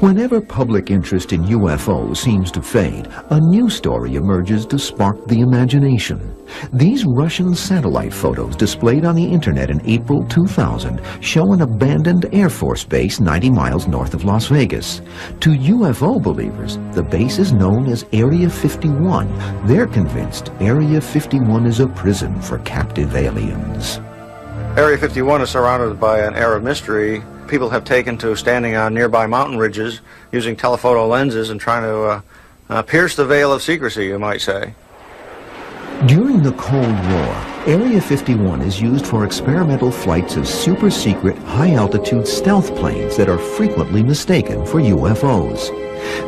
Whenever public interest in UFOs seems to fade, a new story emerges to spark the imagination. These Russian satellite photos displayed on the internet in April 2000 show an abandoned Air Force base 90 miles north of Las Vegas. To UFO believers, the base is known as Area 51. They're convinced Area 51 is a prison for captive aliens. Area 51 is surrounded by an air of mystery. People have taken to standing on nearby mountain ridges using telephoto lenses and trying to pierce the veil of secrecy, you might say. During the Cold War, Area 51 is used for experimental flights of super-secret, high-altitude stealth planes that are frequently mistaken for UFOs.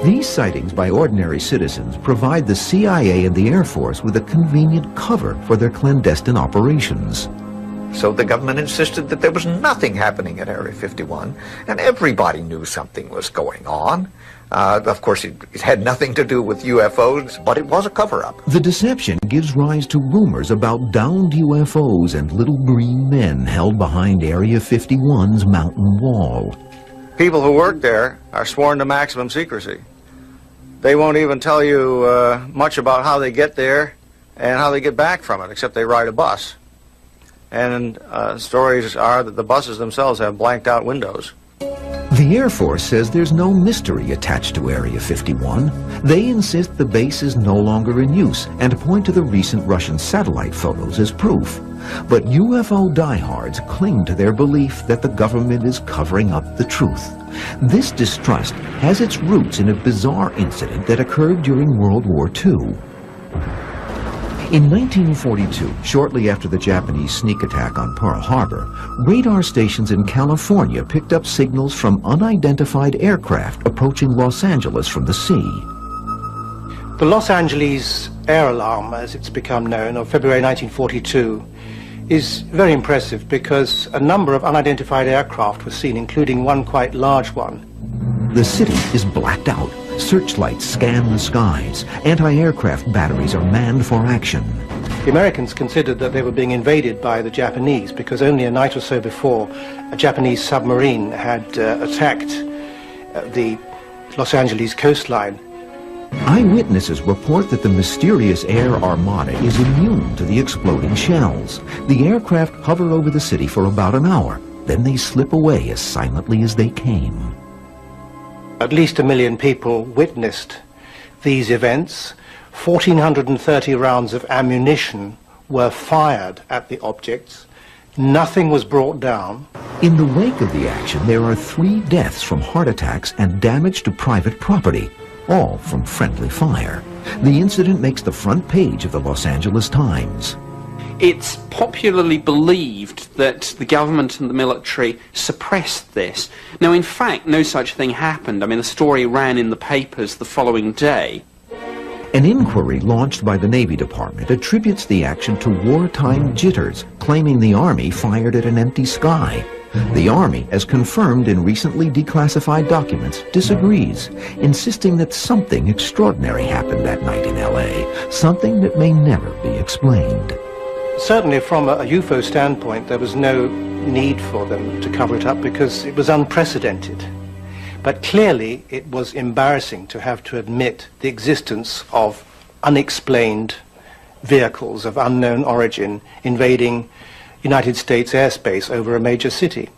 These sightings by ordinary citizens provide the CIA and the Air Force with a convenient cover for their clandestine operations. So the government insisted that there was nothing happening at Area 51, and everybody knew something was going on. Of course, it had nothing to do with UFOs, but it was a cover-up. The deception gives rise to rumors about downed UFOs and little green men held behind Area 51's mountain wall. People who work there are sworn to maximum secrecy. They won't even tell you much about how they get there and how they get back from it, except they ride a bus. And stories are that the buses themselves have blanked out windows. The Air Force says there's no mystery attached to Area 51. They insist the base is no longer in use and point to the recent Russian satellite photos as proof. But UFO diehards cling to their belief that the government is covering up the truth. This distrust has its roots in a bizarre incident that occurred during World War II. In 1942, shortly after the Japanese sneak attack on Pearl Harbor, radar stations in California picked up signals from unidentified aircraft approaching Los Angeles from the sea. The Los Angeles air alarm, as it's become known, of February 1942, is very impressive because a number of unidentified aircraft were seen, including one quite large one. The city is blacked out. Searchlights scan the skies. Anti-aircraft batteries are manned for action. The Americans considered that they were being invaded by the Japanese because only a night or so before a Japanese submarine had attacked the Los Angeles coastline. Eyewitnesses report that the mysterious air armada is immune to the exploding shells. The aircraft hover over the city for about an hour. Then they slip away as silently as they came. At least 1 million people witnessed these events. 1,430 rounds of ammunition were fired at the objects. Nothing was brought down. In the wake of the action, there are 3 deaths from heart attacks and damage to private property, all from friendly fire. The incident makes the front page of the Los Angeles Times. It's popularly believed that the government and the military suppressed this. Now, in fact, no such thing happened. I mean, the story ran in the papers the following day. An inquiry launched by the Navy Department attributes the action to wartime jitters, claiming the Army fired at an empty sky. The Army, as confirmed in recently declassified documents, disagrees, insisting that something extraordinary happened that night in LA, something that may never be explained. Certainly from a UFO standpoint, there was no need for them to cover it up because it was unprecedented. But clearly it was embarrassing to have to admit the existence of unexplained vehicles of unknown origin invading United States airspace over a major city.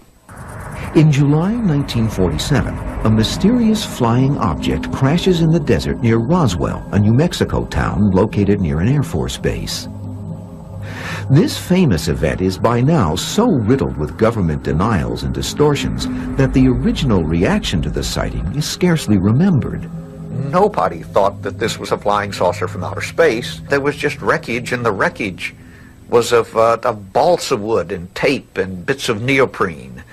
In July 1947, a mysterious flying object crashes in the desert near Roswell, a New Mexico town located near an Air Force base. This famous event is by now so riddled with government denials and distortions that the original reaction to the sighting is scarcely remembered. Nobody thought that this was a flying saucer from outer space. There was just wreckage, and the wreckage was of balsa wood and tape and bits of neoprene.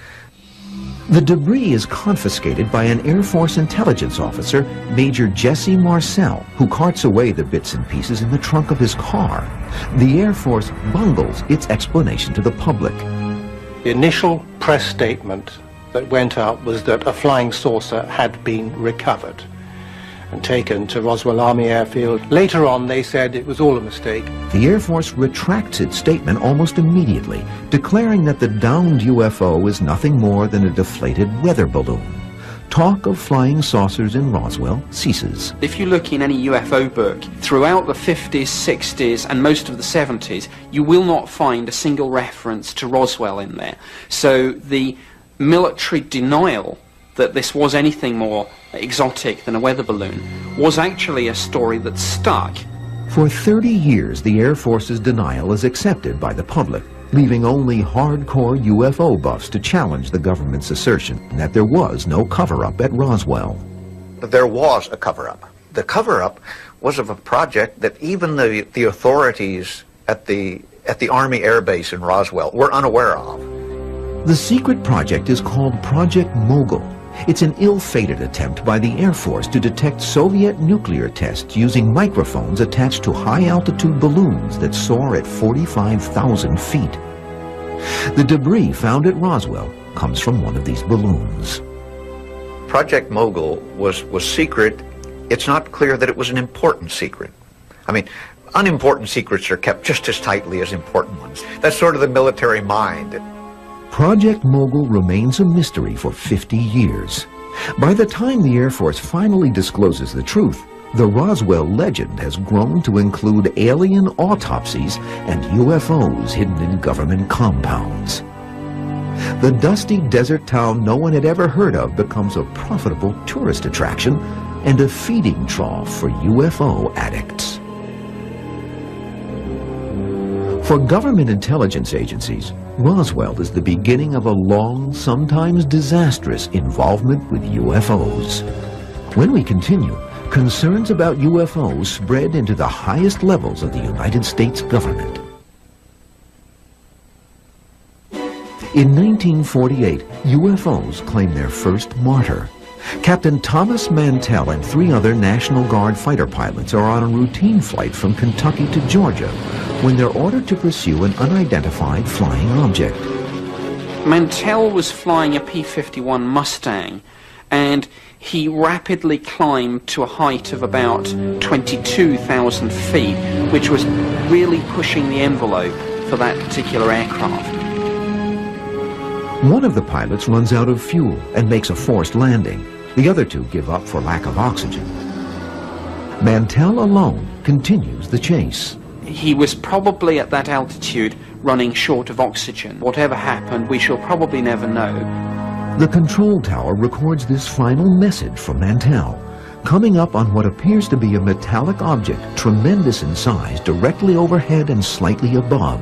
The debris is confiscated by an Air Force intelligence officer, Major Jesse Marcel, who carts away the bits and pieces in the trunk of his car. The Air Force bungles its explanation to the public. The initial press statement that went out was that a flying saucer had been recovered and taken to Roswell Army Airfield. Later on, they said it was all a mistake. The Air Force retracts its statement almost immediately, declaring that the downed UFO is nothing more than a deflated weather balloon. talk of flying saucers in Roswell ceases. If you look in any UFO book, throughout the 50s, 60s, and most of the 70s, you will not find a single reference to Roswell in there. So the military denial that this was anything more exotic than a weather balloon was actually a story that stuck. For 30 years, the Air Force's denial is accepted by the public, leaving only hardcore UFO buffs to challenge the government's assertion that there was no cover-up at Roswell. There was a cover-up. The cover-up was of a project that even the authorities at the Army Air Base in Roswell were unaware of. The secret project is called Project Mogul. It's an ill-fated attempt by the Air Force to detect Soviet nuclear tests using microphones attached to high-altitude balloons that soar at 45,000 feet. The debris found at Roswell comes from one of these balloons. Project Mogul was secret. It's not clear that it was an important secret. I mean, unimportant secrets are kept just as tightly as important ones. That's sort of the military mind. Project Mogul remains a mystery for 50 years. By the time the Air Force finally discloses the truth, the Roswell legend has grown to include alien autopsies and UFOs hidden in government compounds. The dusty desert town no one had ever heard of becomes a profitable tourist attraction and a feeding trough for UFO addicts. For government intelligence agencies, Roswell is the beginning of a long, sometimes disastrous involvement with UFOs. When we continue, concerns about UFOs spread into the highest levels of the United States government. In 1948, UFOs claim their first martyr. Captain Thomas Mantell and 3 other National Guard fighter pilots are on a routine flight from Kentucky to Georgia when they're ordered to pursue an unidentified flying object. Mantell was flying a P-51 Mustang, and he rapidly climbed to a height of about 22,000 feet, which was really pushing the envelope for that particular aircraft. One of the pilots runs out of fuel and makes a forced landing. The other 2 give up for lack of oxygen. Mantell alone continues the chase. He was probably at that altitude running short of oxygen. Whatever happened, we shall probably never know. The control tower records this final message from Mantell, coming up on what appears to be a metallic object tremendous in size directly overhead and slightly above.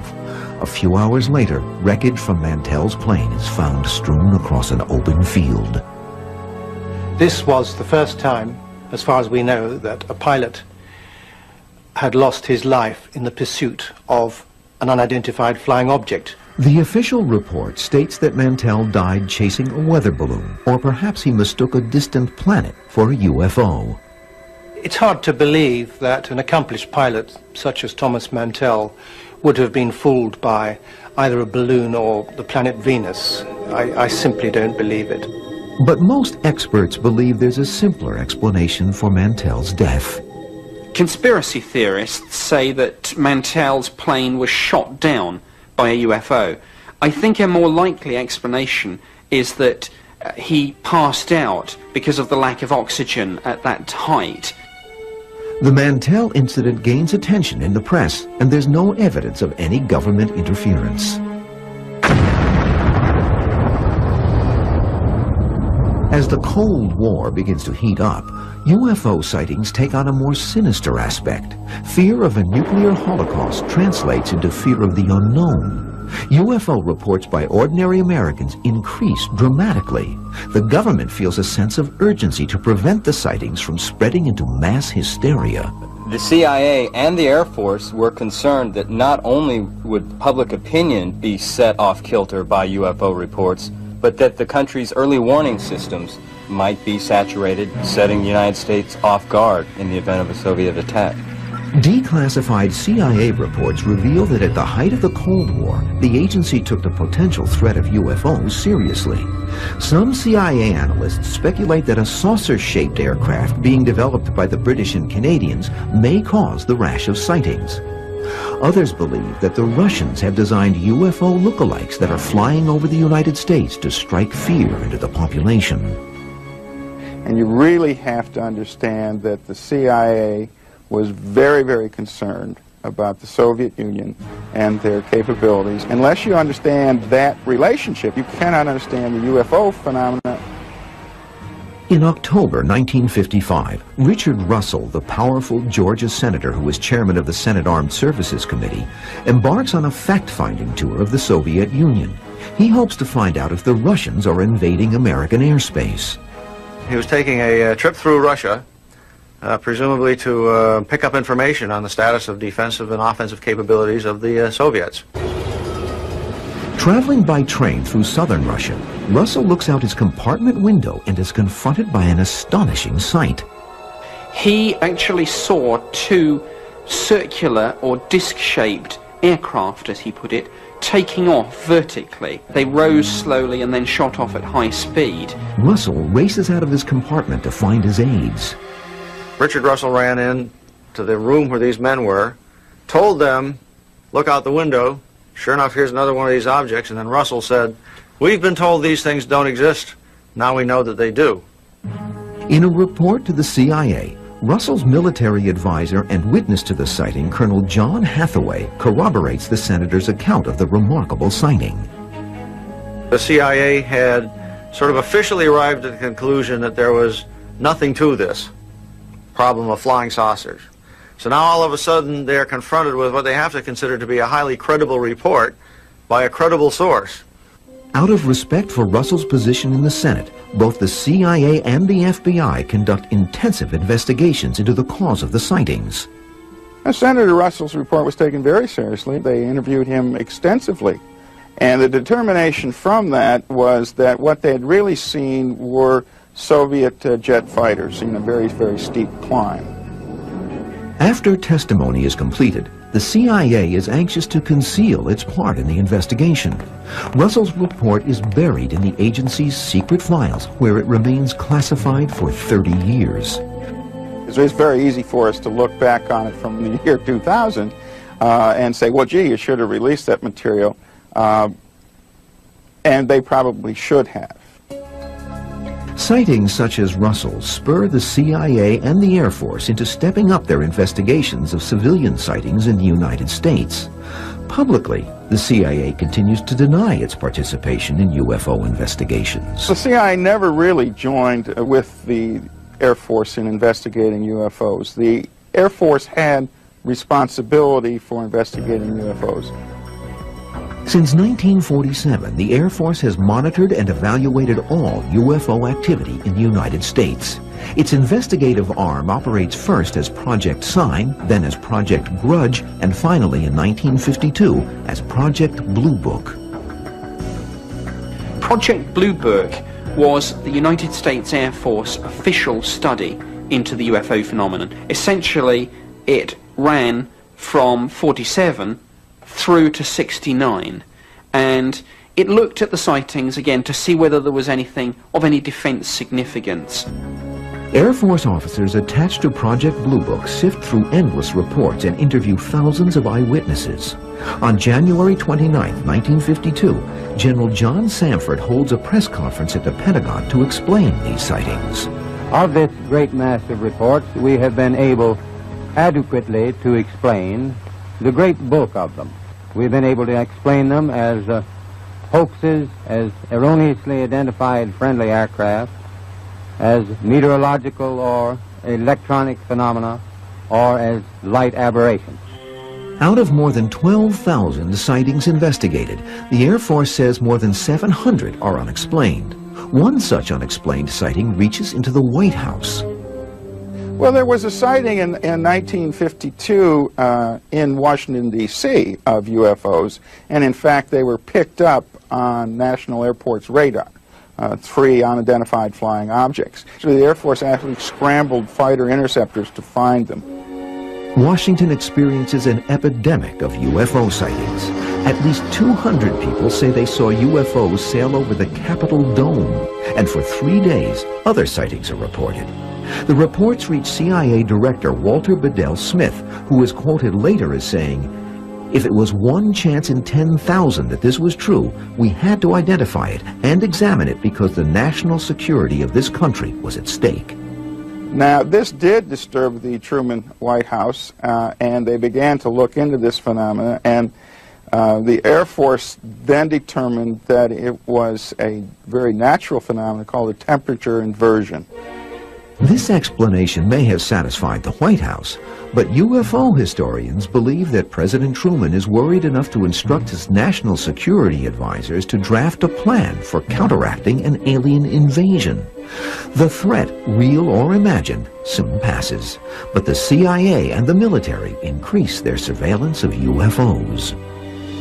A few hours later, wreckage from Mantell's plane is found strewn across an open field. This was the first time, as far as we know, that a pilot had lost his life in the pursuit of an unidentified flying object. The official report states that Mantell died chasing a weather balloon, or perhaps he mistook a distant planet for a UFO. It's hard to believe that an accomplished pilot such as Thomas Mantell would have been fooled by either a balloon or the planet Venus. I simply don't believe it. But most experts believe there's a simpler explanation for Mantell's death. Conspiracy theorists say that Mantell's plane was shot down by a UFO. I think a more likely explanation is that he passed out because of the lack of oxygen at that height. The Mantell incident gains attention in the press, and there's no evidence of any government interference. As the Cold War begins to heat up, UFO sightings take on a more sinister aspect. Fear of a nuclear holocaust translates into fear of the unknown. UFO reports by ordinary Americans increase dramatically. The government feels a sense of urgency to prevent the sightings from spreading into mass hysteria. The CIA and the Air Force were concerned that not only would public opinion be set off kilter by UFO reports, but that the country's early warning systems might be saturated, setting the United States off guard in the event of a Soviet attack. Declassified CIA reports reveal that at the height of the Cold War, the agency took the potential threat of UFOs seriously. Some CIA analysts speculate that a saucer-shaped aircraft being developed by the British and Canadians may cause the rash of sightings. Others believe that the Russians have designed UFO lookalikes that are flying over the United States to strike fear into the population. And you really have to understand that the CIA was very, very concerned about the Soviet Union and their capabilities. Unless you understand that relationship, you cannot understand the UFO phenomena. In October 1955, Richard Russell, the powerful Georgia senator who was chairman of the Senate Armed Services Committee, embarks on a fact-finding tour of the Soviet Union. He hopes to find out if the Russians are invading American airspace. He was taking a trip through Russia, presumably to pick up information on the status of defensive and offensive capabilities of the Soviets. Traveling by train through southern Russia, Russell looks out his compartment window and is confronted by an astonishing sight. He actually saw two circular or disc-shaped aircraft, as he put it, taking off vertically. They rose slowly and then shot off at high speed. Russell races out of his compartment to find his aides. Richard Russell ran in to the room where these men were, told them, look out the window. Sure enough, here's another one of these objects, and then Russell said, we've been told these things don't exist. Now we know that they do. In a report to the CIA, Russell's military advisor and witness to the sighting, Colonel John Hathaway, corroborates the senator's account of the remarkable sighting. The CIA had sort of officially arrived at the conclusion that there was nothing to this problem of flying saucers. So now all of a sudden they're confronted with what they have to consider to be a highly credible report by a credible source. Out of respect for Russell's position in the Senate, both the CIA and the FBI conduct intensive investigations into the cause of the sightings. Now, Senator Russell's report was taken very seriously. They interviewed him extensively. And the determination from that was that what they had really seen were Soviet jet fighters in a very, very steep climb. After testimony is completed, the CIA is anxious to conceal its part in the investigation. Russell's report is buried in the agency's secret files, where it remains classified for 30 years. It's very easy for us to look back on it from the year 2000 and say, well, gee, you should have released that material. And they probably should have. Sightings such as Russell's spur the CIA and the Air Force into stepping up their investigations of civilian sightings in the United States. Publicly, the CIA continues to deny its participation in UFO investigations. The CIA never really joined with the Air Force in investigating UFOs. The Air Force had responsibility for investigating UFOs. Since 1947, the Air Force has monitored and evaluated all UFO activity in the United States. Its investigative arm operates first as Project Sign, then as Project Grudge, and finally in 1952 as Project Blue Book. Project Blue Book was the United States Air Force official study into the UFO phenomenon. Essentially, it ran from 47 through to 69, and it looked at the sightings again to see whether there was anything of any defense significance. Air Force officers attached to Project Blue Book sift through endless reports and interview thousands of eyewitnesses. On January 29, 1952, General John Samford holds a press conference at the Pentagon to explain these sightings. Of this great mass of reports, we have been able adequately to explain the great bulk of them. We've been able to explain them as hoaxes, as erroneously identified friendly aircraft, as meteorological or electronic phenomena, or as light aberrations. Out of more than 12,000 sightings investigated, the Air Force says more than 700 are unexplained. One such unexplained sighting reaches into the White House. Well, there was a sighting in 1952 in Washington, D.C. of UFOs, and in fact they were picked up on National Airport's radar, 3 unidentified flying objects. So the Air Force actually scrambled fighter interceptors to find them. Washington experiences an epidemic of UFO sightings. At least 200 people say they saw UFOs sail over the Capitol Dome, and for 3 days other sightings are reported. The reports reach CIA Director Walter Bedell Smith, who is quoted later as saying, If it was one chance in 10,000 that this was true, we had to identify it and examine it because the national security of this country was at stake. Now, this did disturb the Truman White House, and they began to look into this phenomena, and the Air Force then determined that it was a very natural phenomenon called a temperature inversion. This explanation may have satisfied the White House, but UFO historians believe that President Truman is worried enough to instruct his national security advisors to draft a plan for counteracting an alien invasion. The threat, real or imagined, soon passes, but the CIA and the military increase their surveillance of UFOs.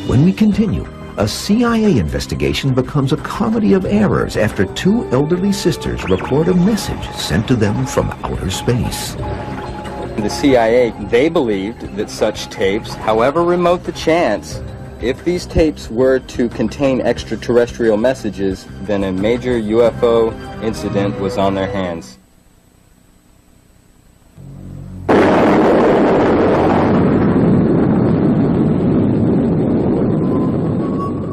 When we continue, a CIA investigation becomes a comedy of errors after two elderly sisters record a message sent to them from outer space. The CIA, they believed that such tapes, however remote the chance, if these tapes were to contain extraterrestrial messages, then a major UFO incident was on their hands.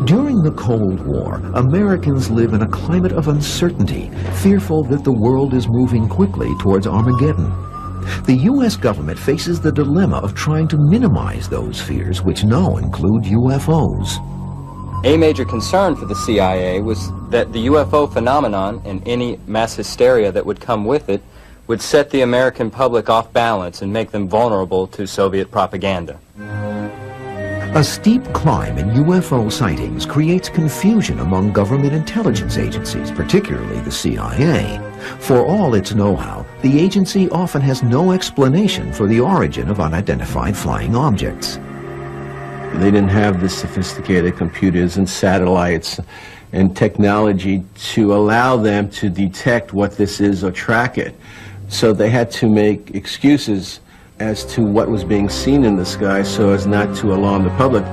During the Cold War, Americans live in a climate of uncertainty, fearful that the world is moving quickly towards Armageddon. The U.S. government faces the dilemma of trying to minimize those fears, which now include UFOs. A major concern for the CIA was that the UFO phenomenon and any mass hysteria that would come with it would set the American public off balance and make them vulnerable to Soviet propaganda. A steep climb in UFO sightings creates confusion among government intelligence agencies, particularly the CIA. For all its know-how, the agency often has no explanation for the origin of unidentified flying objects. They didn't have the sophisticated computers and satellites and technology to allow them to detect what this is or track it. So they had to make excuses as to what was being seen in the sky so as not to alarm the public.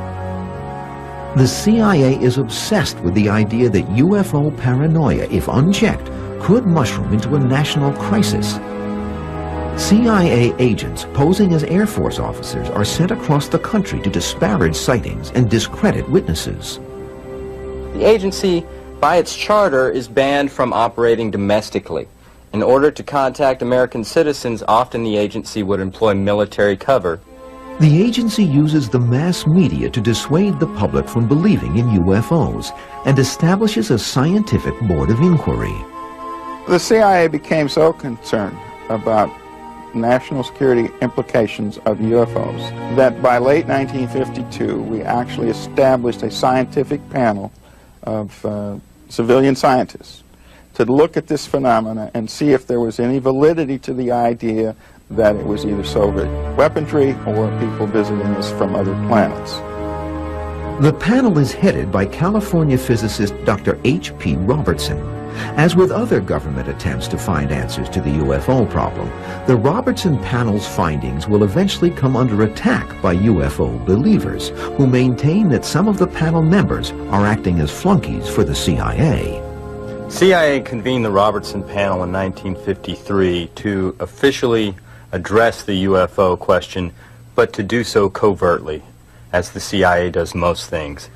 The CIA is obsessed with the idea that UFO paranoia, if unchecked, could mushroom into a national crisis. CIA agents posing as Air Force officers are sent across the country to disparage sightings and discredit witnesses. The agency, by its charter, is banned from operating domestically. In order to contact American citizens, often the agency would employ military cover. The agency uses the mass media to dissuade the public from believing in UFOs and establishes a scientific board of inquiry. The CIA became so concerned about national security implications of UFOs that by late 1952 we actually established a scientific panel of civilian scientists to look at this phenomena and see if there was any validity to the idea that it was either Soviet weaponry or people visiting us from other planets. The panel is headed by California physicist Dr. H.P. Robertson. As with other government attempts to find answers to the UFO problem, the Robertson panel's findings will eventually come under attack by UFO believers, who maintain that some of the panel members are acting as flunkies for the CIA. CIA convened the Robertson panel in 1953 to officially address the UFO question, but to do so covertly, as the CIA does most things.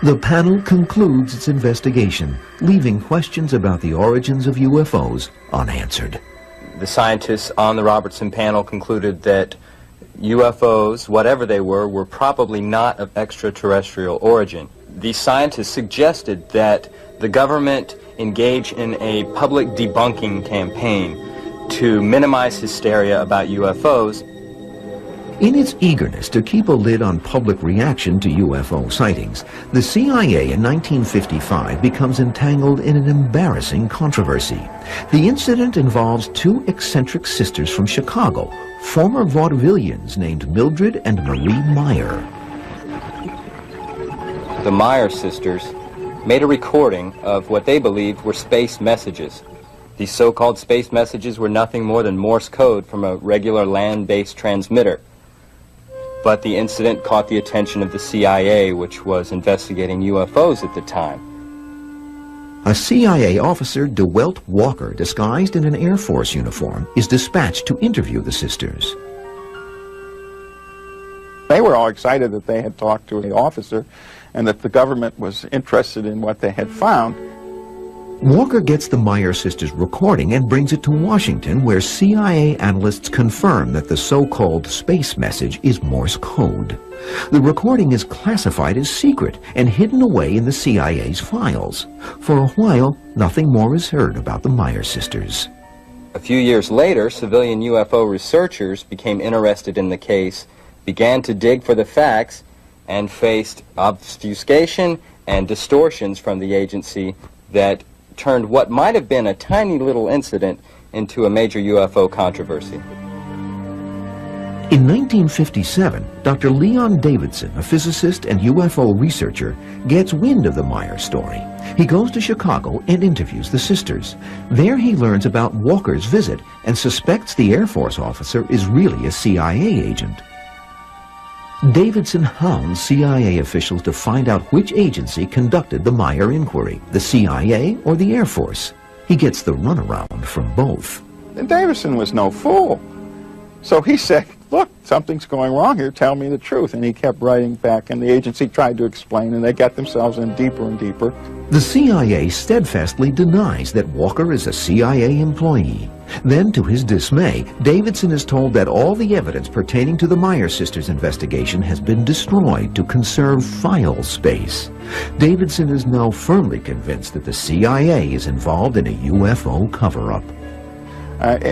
The panel concludes its investigation, leaving questions about the origins of UFOs unanswered. The scientists on the Robertson panel concluded that UFOs, whatever they were probably not of extraterrestrial origin. These scientists suggested that the government engage in a public debunking campaign to minimize hysteria about UFOs. In its eagerness to keep a lid on public reaction to UFO sightings, the CIA in 1955 becomes entangled in an embarrassing controversy. The incident involves two eccentric sisters from Chicago, former vaudevillians named Mildred and Marie Meyer. The Meyer sisters made a recording of what they believed were space messages. These so-called space messages were nothing more than Morse code from a regular land-based transmitter. But the incident caught the attention of the CIA, which was investigating UFOs at the time. A CIA officer, DeWelt Walker, disguised in an Air Force uniform, is dispatched to interview the sisters. They were all excited that they had talked to the officer and that the government was interested in what they had found. Walker gets the Meyer sisters' recording and brings it to Washington, where CIA analysts confirm that the so-called space message is Morse code. The recording is classified as secret and hidden away in the CIA's files. For a while, nothing more is heard about the Meyer sisters. A few years later, civilian UFO researchers became interested in the case, began to dig for the facts, and faced obfuscation and distortions from the agency that turned what might have been a tiny little incident into a major UFO controversy. In 1957, Dr. Leon Davidson, a physicist and UFO researcher, gets wind of the Meyer story. He goes to Chicago and interviews the sisters. There he learns about Walker's visit and suspects the Air Force officer is really a CIA agent. Davidson hounds CIA officials to find out which agency conducted the Meyer inquiry, the CIA or the Air Force. He gets the runaround from both. And Davidson was no fool. So he said, look, something's going wrong here, tell me the truth. And he kept writing back, and the agency tried to explain, and they got themselves in deeper and deeper. The CIA steadfastly denies that Walker is a CIA employee. Then, to his dismay, Davidson is told that all the evidence pertaining to the Meyer sisters' investigation has been destroyed to conserve file space. Davidson is now firmly convinced that the CIA is involved in a UFO cover-up.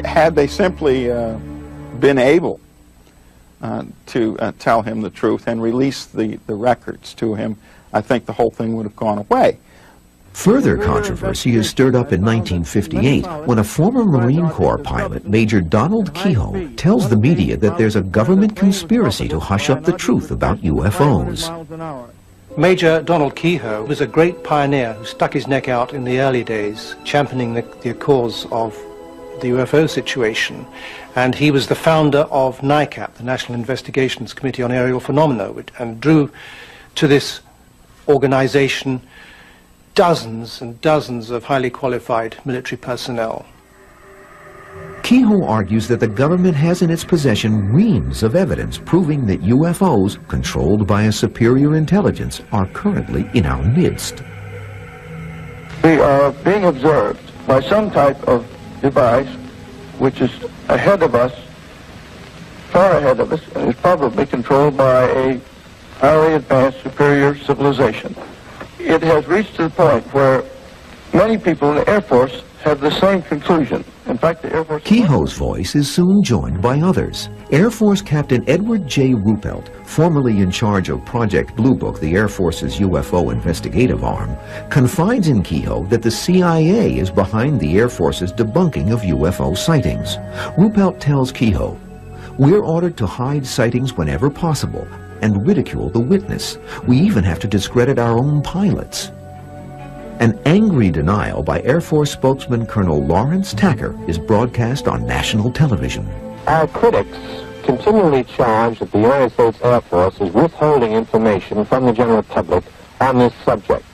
Had they simply been able to tell him the truth and release the records to him, I think the whole thing would have gone away. Further controversy is stirred up in 1958 when a former Marine Corps pilot, Major Donald Kehoe, tells the media that there's a government conspiracy to hush up the truth about UFOs. Major Donald Kehoe was a great pioneer who stuck his neck out in the early days, championing the cause of the UFO situation. And he was the founder of NICAP, the National Investigations Committee on Aerial Phenomena, and drew to this organization dozens and dozens of highly qualified military personnel. Kehoe argues that the government has in its possession reams of evidence proving that UFOs, controlled by a superior intelligence, are currently in our midst. We are being observed by some type of device which is ahead of us, far ahead of us, and is probably controlled by a highly advanced superior civilization. It has reached to the point where many people in the Air Force have the same conclusion. In fact, the Air Force... Kehoe's voice is soon joined by others. Air Force Captain Edward J. Ruppelt, formerly in charge of Project Blue Book, the Air Force's UFO investigative arm, confides in Kehoe that the CIA is behind the Air Force's debunking of UFO sightings. Ruppelt tells Kehoe, "We're ordered to hide sightings whenever possible and ridicule the witness. We even have to discredit our own pilots." An angry denial by Air Force spokesman Colonel Lawrence Tacker is broadcast on national television. Our critics continually charge that the United States Air Force is withholding information from the general public on this subject.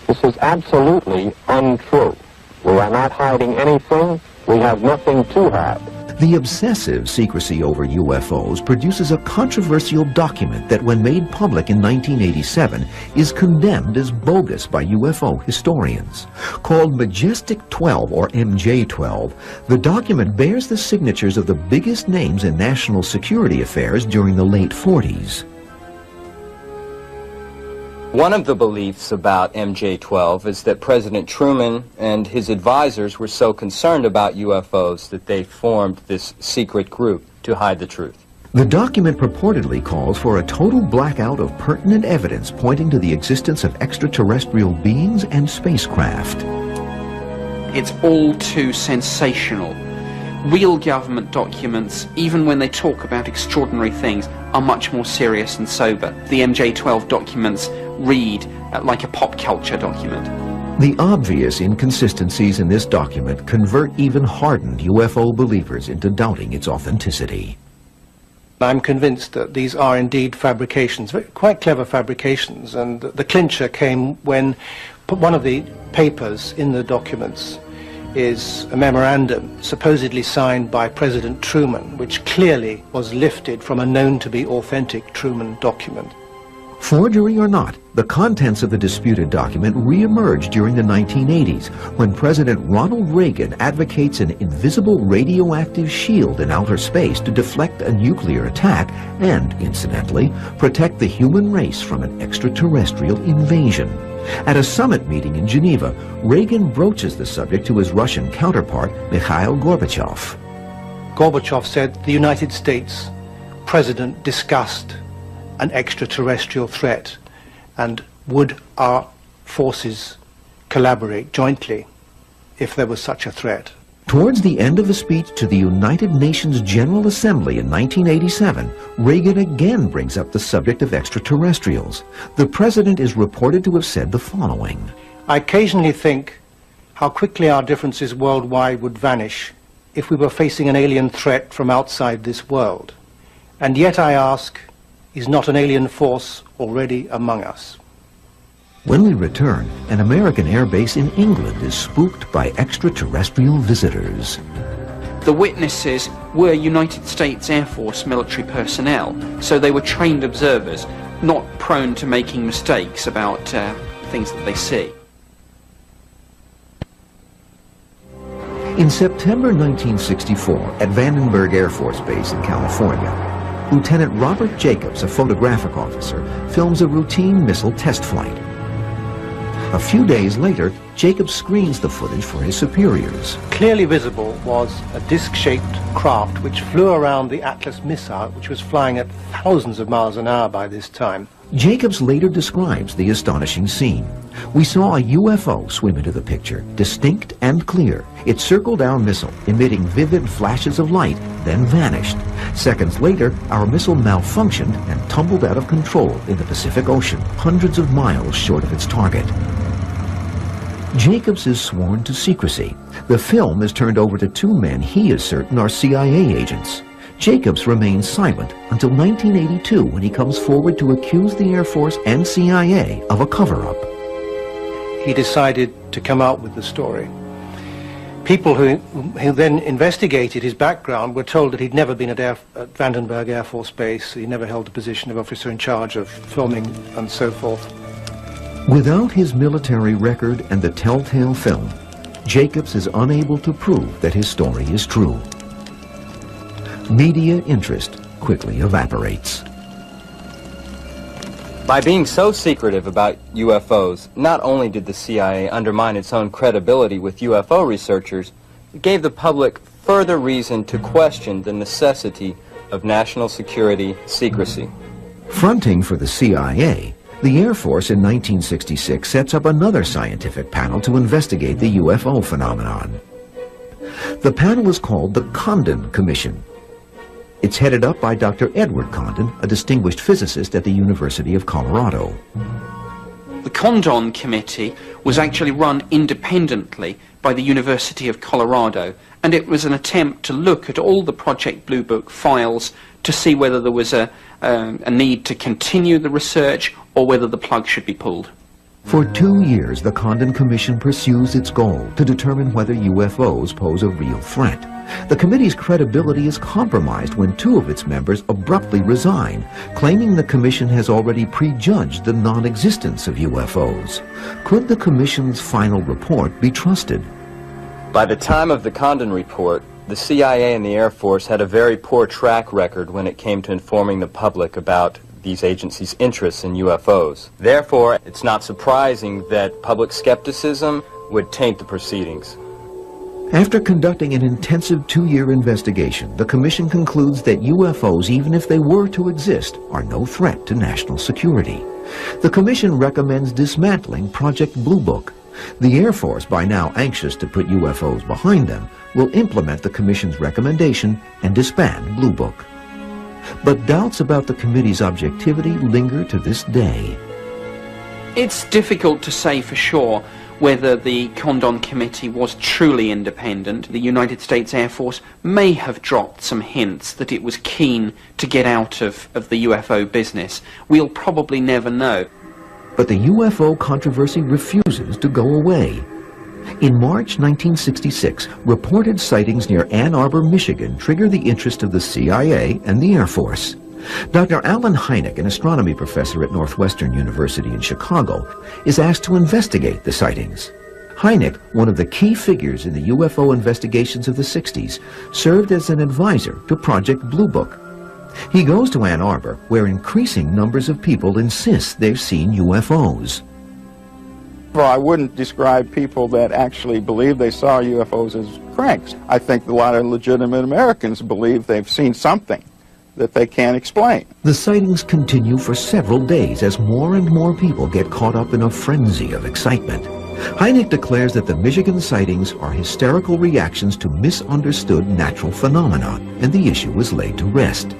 This is absolutely untrue. We are not hiding anything. We have nothing to hide. The obsessive secrecy over UFOs produces a controversial document that, when made public in 1987, is condemned as bogus by UFO historians. Called Majestic 12, or MJ-12, the document bears the signatures of the biggest names in national security affairs during the late 40s. One of the beliefs about MJ-12 is that President Truman and his advisors were so concerned about UFOs that they formed this secret group to hide the truth. The document purportedly calls for a total blackout of pertinent evidence pointing to the existence of extraterrestrial beings and spacecraft. It's all too sensational. Real government documents, even when they talk about extraordinary things, are much more serious and sober. The MJ-12 documents read like a pop culture document. The obvious inconsistencies in this document convert even hardened UFO believers into doubting its authenticity. I'm convinced that these are indeed fabrications, quite clever fabrications, and the clincher came when one of the papers in the documents is a memorandum supposedly signed by President Truman, which clearly was lifted from a known-to-be authentic Truman document. Forgery or not, the contents of the disputed document re-emerged during the 1980s when President Ronald Reagan advocates an invisible radioactive shield in outer space to deflect a nuclear attack and, incidentally, protect the human race from an extraterrestrial invasion. At a summit meeting in Geneva, Reagan broaches the subject to his Russian counterpart, Mikhail Gorbachev. Gorbachev said the United States president discussed an extraterrestrial threat, and would our forces collaborate jointly if there was such a threat? Towards the end of a speech to the United Nations General Assembly in 1987, Reagan again brings up the subject of extraterrestrials. The president is reported to have said the following: I occasionally think how quickly our differences worldwide would vanish if we were facing an alien threat from outside this world. And yet I ask, is not an alien force already among us? When we return, an American air base in England is spooked by extraterrestrial visitors. The witnesses were United States Air Force military personnel, so they were trained observers, not prone to making mistakes about things that they see. In September 1964, at Vandenberg Air Force Base in California, Lieutenant Robert Jacobs, a photographic officer, films a routine missile test flight. A few days later, Jacobs screens the footage for his superiors. Clearly visible was a disc-shaped craft which flew around the Atlas missile, which was flying at thousands of miles an hour by this time. Jacobs later describes the astonishing scene. We saw a UFO swim into the picture, distinct and clear. It circled our missile, emitting vivid flashes of light, then vanished. Seconds later, our missile malfunctioned and tumbled out of control in the Pacific Ocean, hundreds of miles short of its target. Jacobs is sworn to secrecy. The film is turned over to two men he is certain are CIA agents. Jacobs remains silent until 1982 when he comes forward to accuse the Air Force and CIA of a cover-up. He decided to come out with the story. People who then investigated his background were told that he'd never been at Vandenberg Air Force Base, he never held the position of officer in charge of filming and so forth. Without his military record and the telltale film, Jacobs is unable to prove that his story is true. Media interest quickly evaporates. By being so secretive about UFOs, not only did the CIA undermine its own credibility with UFO researchers, it gave the public further reason to question the necessity of national security secrecy. Fronting for the CIA, the Air Force in 1966 sets up another scientific panel to investigate the UFO phenomenon. The panel is called the Condon Commission. It's headed up by Dr. Edward Condon, a distinguished physicist at the University of Colorado. The Condon Committee was actually run independently by the University of Colorado, and it was an attempt to look at all the Project Blue Book files to see whether there was a need to continue the research or whether the plug should be pulled. For 2 years, the Condon Commission pursues its goal to determine whether UFOs pose a real threat. The committee's credibility is compromised when 2 of its members abruptly resign, claiming the commission has already prejudged the non-existence of UFOs. Could the commission's final report be trusted? By the time of the Condon report, the CIA and the Air Force had a very poor track record when it came to informing the public about these agencies' interests in UFOs. Therefore, it's not surprising that public skepticism would taint the proceedings. After conducting an intensive 2-year investigation, the commission concludes that UFOs, even if they were to exist, are no threat to national security. The commission recommends dismantling Project Blue Book. The Air Force, by now anxious to put UFOs behind them, will implement the commission's recommendation and disband Blue Book. But doubts about the committee's objectivity linger to this day. It's difficult to say for sure whether the Condon Committee was truly independent. The United States Air Force may have dropped some hints that it was keen to get out of the UFO business. We'll probably never know. But the UFO controversy refuses to go away. In March 1966, reported sightings near Ann Arbor, Michigan trigger the interest of the CIA and the Air Force. Dr. Alan Hynek, an astronomy professor at Northwestern University in Chicago, is asked to investigate the sightings. Hynek, one of the key figures in the UFO investigations of the 60s, served as an advisor to Project Blue Book. He goes to Ann Arbor, where increasing numbers of people insist they've seen UFOs. Well, I wouldn't describe people that actually believe they saw UFOs as cranks. I think a lot of legitimate Americans believe they've seen something that they can't explain. The sightings continue for several days as more and more people get caught up in a frenzy of excitement. Hynek declares that the Michigan sightings are hysterical reactions to misunderstood natural phenomena, and the issue is laid to rest.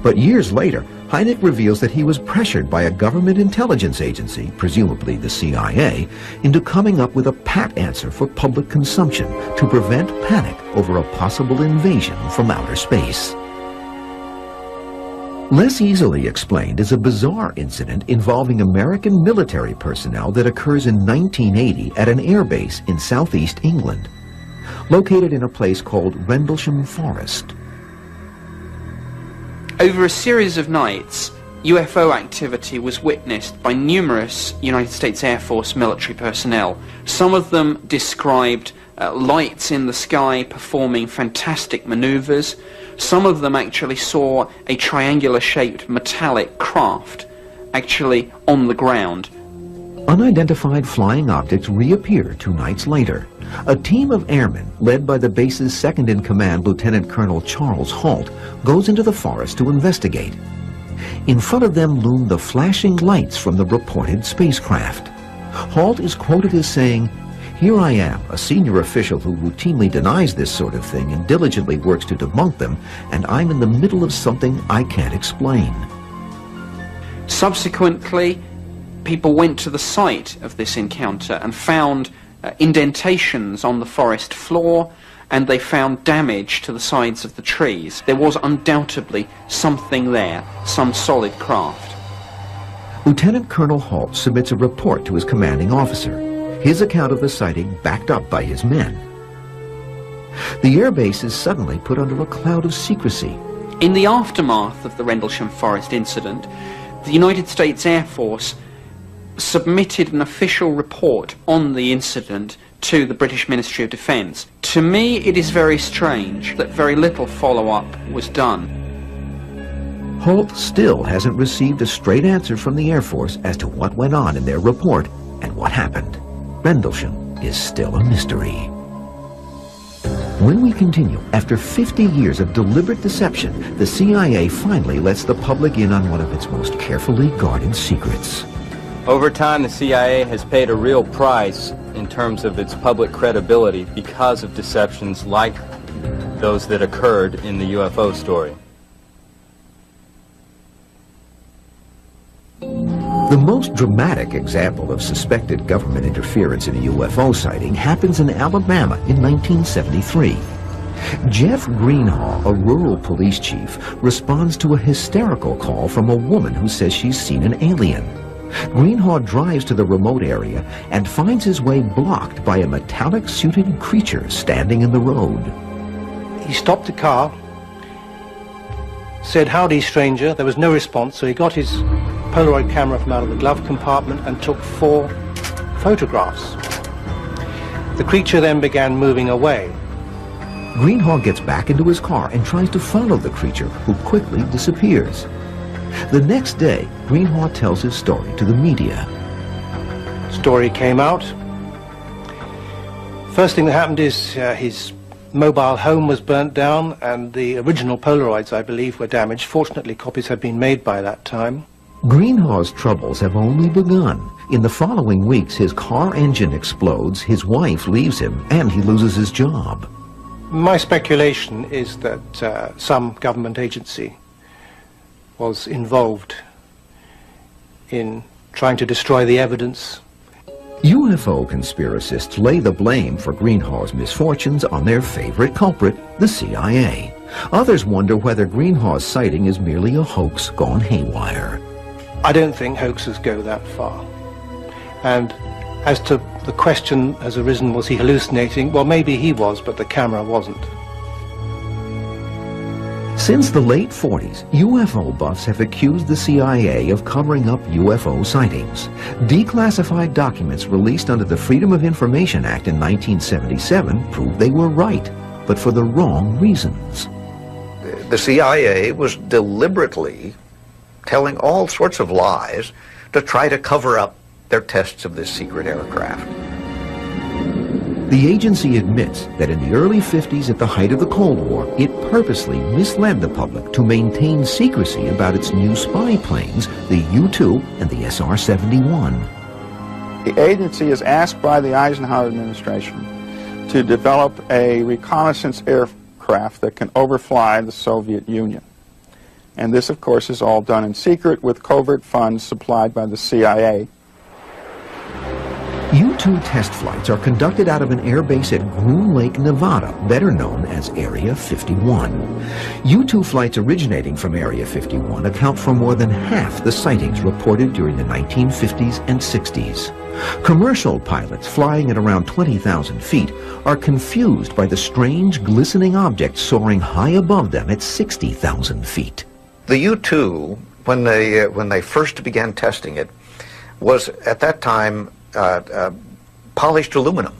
But years later, Hynek reveals that he was pressured by a government intelligence agency, presumably the CIA, into coming up with a pat answer for public consumption to prevent panic over a possible invasion from outer space. Less easily explained is a bizarre incident involving American military personnel that occurs in 1980 at an airbase in southeast England, located in a place called Rendlesham Forest. Over a series of nights, UFO activity was witnessed by numerous United States Air Force military personnel. Some of them described lights in the sky performing fantastic maneuvers. Some of them actually saw a triangular-shaped metallic craft actually on the ground. Unidentified flying objects reappear 2 nights later. A team of airmen, led by the base's second-in-command Lieutenant Colonel Charles Halt, goes into the forest to investigate. In front of them loom the flashing lights from the reported spacecraft. Halt is quoted as saying, "Here I am, a senior official who routinely denies this sort of thing and diligently works to debunk them, and I'm in the middle of something I can't explain." Subsequently, people went to the site of this encounter and found indentations on the forest floor, and they found damage to the sides of the trees. There was undoubtedly something there, some solid craft. Lieutenant Colonel Halt submits a report to his commanding officer, his account of the sighting backed up by his men. The airbase is suddenly put under a cloud of secrecy. In the aftermath of the Rendlesham Forest incident, the United States Air Force submitted an official report on the incident to the British Ministry of Defence. To me, it is very strange that very little follow-up was done. Halt still hasn't received a straight answer from the Air Force as to what went on in their report and what happened. Rendlesham is still a mystery. When we continue, after 50 years of deliberate deception, the CIA finally lets the public in on one of its most carefully guarded secrets. Over time, the CIA has paid a real price in terms of its public credibility because of deceptions like those that occurred in the UFO story. The most dramatic example of suspected government interference in a UFO sighting happens in Alabama in 1973. Jeff Greenhaw, a rural police chief, responds to a hysterical call from a woman who says she's seen an alien. Greenhaw drives to the remote area and finds his way blocked by a metallic-suited creature standing in the road. He stopped the car, said, "Howdy, stranger." There was no response, so he got his Polaroid camera from out of the glove compartment and took 4 photographs. The creature then began moving away. Greenhaw gets back into his car and tries to follow the creature, who quickly disappears. The next day, Greenhaw tells his story to the media. Story came out. First thing that happened is his mobile home was burnt down, and the original Polaroids, I believe, were damaged. Fortunately, copies had been made by that time. Greenhaw's troubles have only begun. In the following weeks, his car engine explodes, his wife leaves him, and he loses his job. My speculation is that some government agency was involved in trying to destroy the evidence. UFO conspiracists lay the blame for Greenhaw's misfortunes on their favorite culprit, the CIA. Others wonder whether Greenhaw's sighting is merely a hoax gone haywire. I don't think hoaxes go that far. And as to The question has arisen, was he hallucinating? Well, maybe he was, but the camera wasn't. Since the late 40s, UFO buffs have accused the CIA of covering up UFO sightings. Declassified documents released under the Freedom of Information Act in 1977 proved they were right, but for the wrong reasons. The CIA was deliberately telling all sorts of lies to try to cover up their tests of this secret aircraft. The agency admits that in the early 50s, at the height of the Cold War, it purposely misled the public to maintain secrecy about its new spy planes, the U-2 and the SR-71. The agency is asked by the Eisenhower administration to develop a reconnaissance aircraft that can overfly the Soviet Union. And this, of course, is all done in secret with covert funds supplied by the CIA. U-2 test flights are conducted out of an airbase at Groom Lake, Nevada, better known as Area 51. U-2 flights originating from Area 51 account for more than half the sightings reported during the 1950s and 60s. Commercial pilots flying at around 20,000 feet are confused by the strange glistening object soaring high above them at 60,000 feet. The U-2, when they first began testing it, was at that time polished aluminum.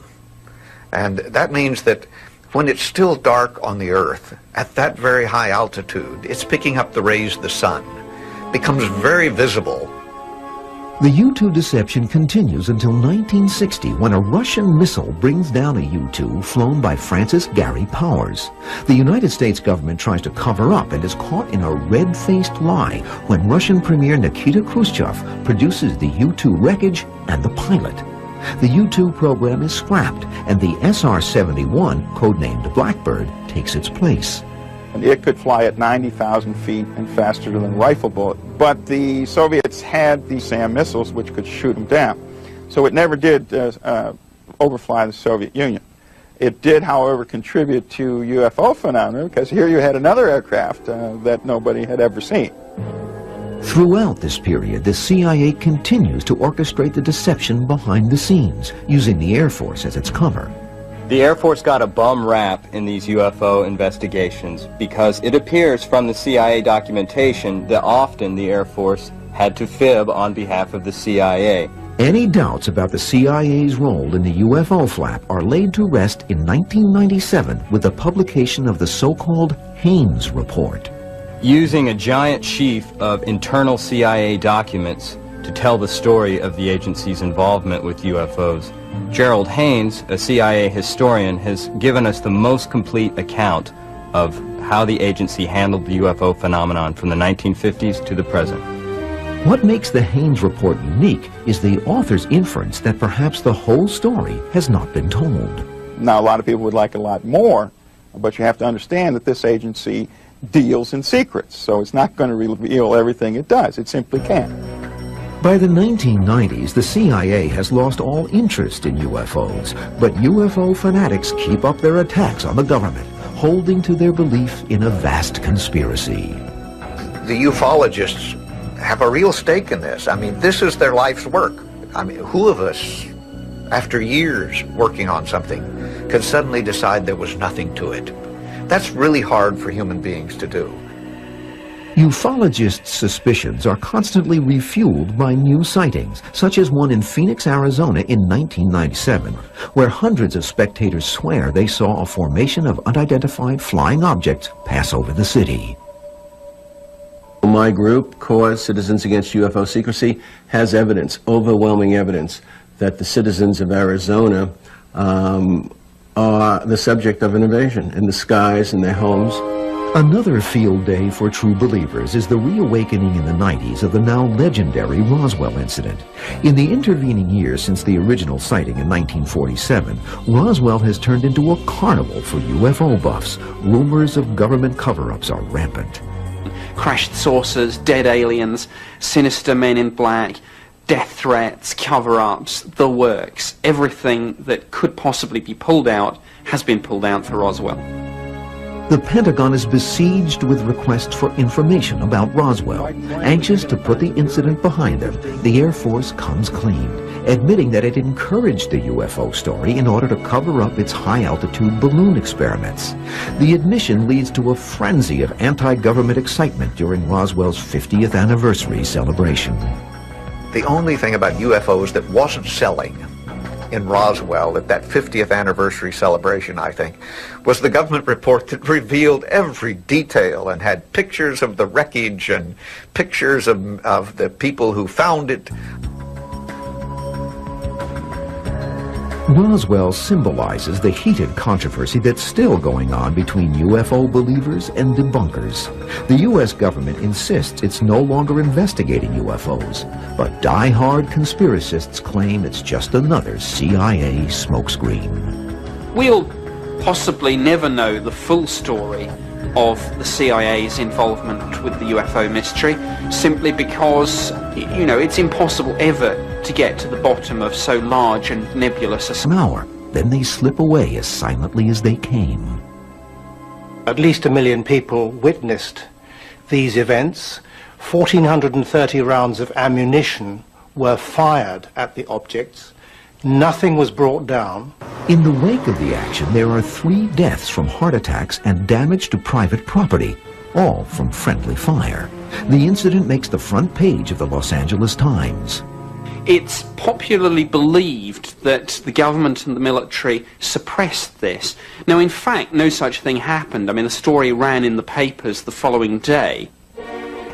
And that means that when it's still dark on the Earth, at that very high altitude, it's picking up the rays of the sun, becomes very visible. The U-2 deception continues until 1960, when a Russian missile brings down a U-2 flown by Francis Gary Powers. The United States government tries to cover up and is caught in a red-faced lie when Russian Premier Nikita Khrushchev produces the U-2 wreckage and the pilot. The U-2 program is scrapped, and the SR-71, codenamed Blackbird, takes its place. And it could fly at 90,000 feet and faster than a rifle bullet. But the Soviets had these SAM missiles which could shoot them down. So it never did overfly the Soviet Union. It did, however, contribute to UFO phenomena, because here you had another aircraft that nobody had ever seen. Throughout this period, the CIA continues to orchestrate the deception behind the scenes, using the Air Force as its cover. The Air Force got a bum rap in these UFO investigations because it appears from the CIA documentation that often the Air Force had to fib on behalf of the CIA. Any doubts about the CIA's role in the UFO flap are laid to rest in 1997 with the publication of the so-called Haines Report. Using a giant sheaf of internal CIA documents to tell the story of the agency's involvement with UFOs, Gerald Haines, a CIA historian, has given us the most complete account of how the agency handled the UFO phenomenon from the 1950s to the present. What makes the Haines Report unique is the author's inference that perhaps the whole story has not been told. Now, a lot of people would like a lot more, but you have to understand that this agency deals in secrets, so it's not going to reveal everything it does. It simply can't. By the 1990s, the CIA has lost all interest in UFOs, but UFO fanatics keep up their attacks on the government, holding to their belief in a vast conspiracy. The ufologists have a real stake in this. I mean, this is their life's work. I mean, who of us, after years working on something, could suddenly decide there was nothing to it? That's really hard for human beings to do. Ufologists' suspicions are constantly refueled by new sightings, such as one in Phoenix, Arizona in 1997, where hundreds of spectators swear they saw a formation of unidentified flying objects pass over the city. My group, Cause Citizens Against UFO Secrecy, has evidence, overwhelming evidence, that the citizens of Arizona are the subject of an invasion in the skies, in their homes. Another field day for true believers is the reawakening in the 90s of the now legendary Roswell incident. In the intervening years since the original sighting in 1947, Roswell has turned into a carnival for UFO buffs. Rumors of government cover-ups are rampant. Crashed saucers, dead aliens, sinister men in black, death threats, cover-ups, the works. Everything that could possibly be pulled out has been pulled out for Roswell. The Pentagon is besieged with requests for information about Roswell. Anxious to put the incident behind them, the Air Force comes clean, admitting that it encouraged the UFO story in order to cover up its high-altitude balloon experiments. The admission leads to a frenzy of anti-government excitement during Roswell's 50th anniversary celebration. The only thing about UFOs that wasn't selling in Roswell at that 50th anniversary celebration, I think, was the government report that revealed every detail and had pictures of the wreckage and pictures of the people who found it. Roswell symbolizes the heated controversy that's still going on between UFO believers and debunkers. The U.S. government insists it's no longer investigating UFOs, but die-hard conspiracists claim it's just another CIA smokescreen. We'll possibly never know the full story of the CIA's involvement with the UFO mystery, simply because, you know, it's impossible ever to get to the bottom of so large and nebulous a... An hour, then they slip away as silently as they came. At least 1 million people witnessed these events. 1,430 rounds of ammunition were fired at the objects. Nothing was brought down. In the wake of the action, there are 3 deaths from heart attacks and damage to private property, all from friendly fire. The incident makes the front page of the Los Angeles Times. It's popularly believed that the government and the military suppressed this. Now, in fact, no such thing happened. I mean, the story ran in the papers the following day.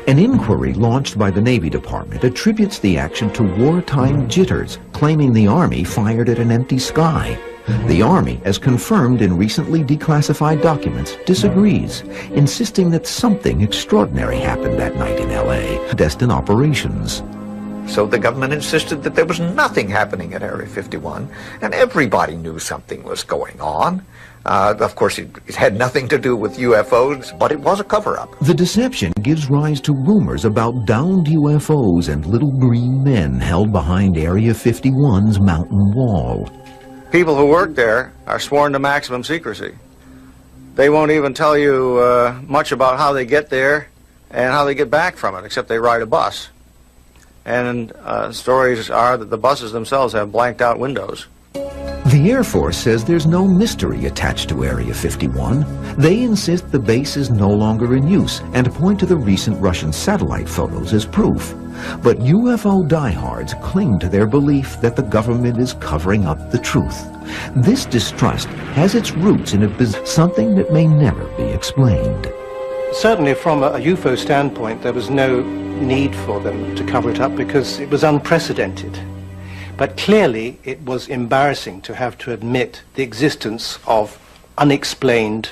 An inquiry launched by the Navy Department attributes the action to wartime jitters, claiming the Army fired at an empty sky. The Army, as confirmed in recently declassified documents, disagrees, insisting that something extraordinary happened that night in L.A., clandestine operations. So the government insisted that there was nothing happening at Area 51, and everybody knew something was going on. Of course, it had nothing to do with UFOs, but it was a cover-up. The deception gives rise to rumors about downed UFOs and little green men held behind Area 51's mountain wall. People who work there are sworn to maximum secrecy. They won't even tell you much about how they get there and how they get back from it, except they ride a bus. And stories are that the buses themselves have blanked out windows. The Air Force says there's no mystery attached to Area 51. They insist the base is no longer in use and point to the recent Russian satellite photos as proof. But UFO diehards cling to their belief that the government is covering up the truth. This distrust has its roots in something that may never be explained. Certainly from a UFO standpoint, there was no need for them to cover it up because it was unprecedented. But clearly it was embarrassing to have to admit the existence of unexplained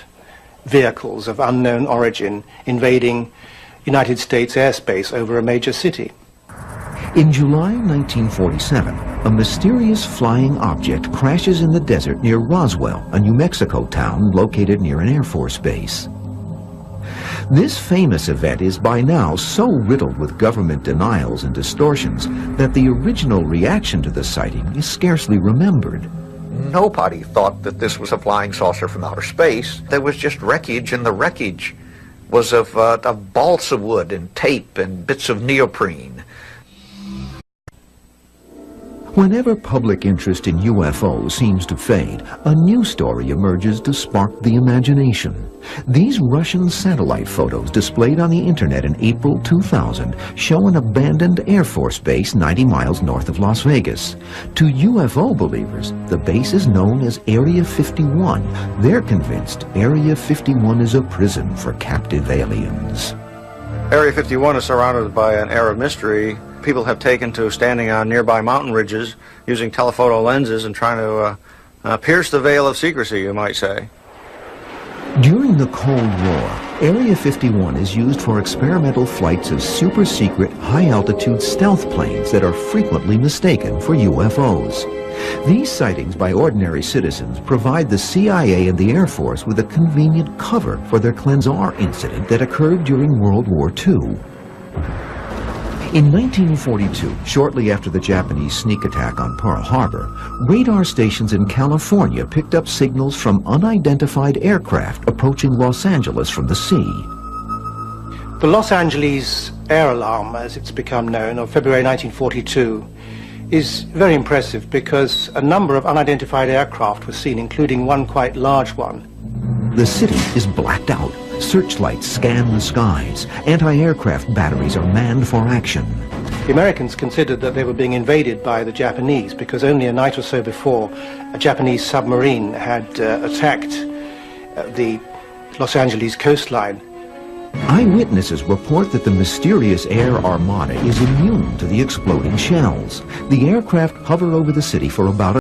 vehicles of unknown origin invading United States airspace over a major city. In July 1947, a mysterious flying object crashes in the desert near Roswell, a New Mexico town located near an Air Force base. This famous event is by now so riddled with government denials and distortions that the original reaction to the sighting is scarcely remembered. Nobody thought that this was a flying saucer from outer space. There was just wreckage, and the wreckage was of balsa wood and tape and bits of neoprene. Whenever public interest in UFOs seems to fade, a new story emerges to spark the imagination. These Russian satellite photos displayed on the internet in April 2000 show an abandoned Air Force base 90 miles north of Las Vegas. To UFO believers, the base is known as Area 51. They're convinced Area 51 is a prison for captive aliens. Area 51 is surrounded by an air of mystery. People have taken to standing on nearby mountain ridges using telephoto lenses and trying to pierce the veil of secrecy, you might say. During the Cold War, Area 51 is used for experimental flights of super-secret, high-altitude stealth planes that are frequently mistaken for UFOs. These sightings by ordinary citizens provide the CIA and the Air Force with a convenient cover for their Cleanse R incident that occurred during World War II. In 1942, shortly after the Japanese sneak attack on Pearl Harbor, radar stations in California picked up signals from unidentified aircraft approaching Los Angeles from the sea. The Los Angeles air alarm, as it's become known, of February 1942, is very impressive because a number of unidentified aircraft were seen, including one quite large one. The city is blacked out. Searchlights scan the skies. Anti-aircraft batteries are manned for action. The Americans considered that they were being invaded by the Japanese because only a night or so before a Japanese submarine had attacked the Los Angeles coastline. Eyewitnesses report that the mysterious air armada is immune to the exploding shells. The aircraft hover over the city for about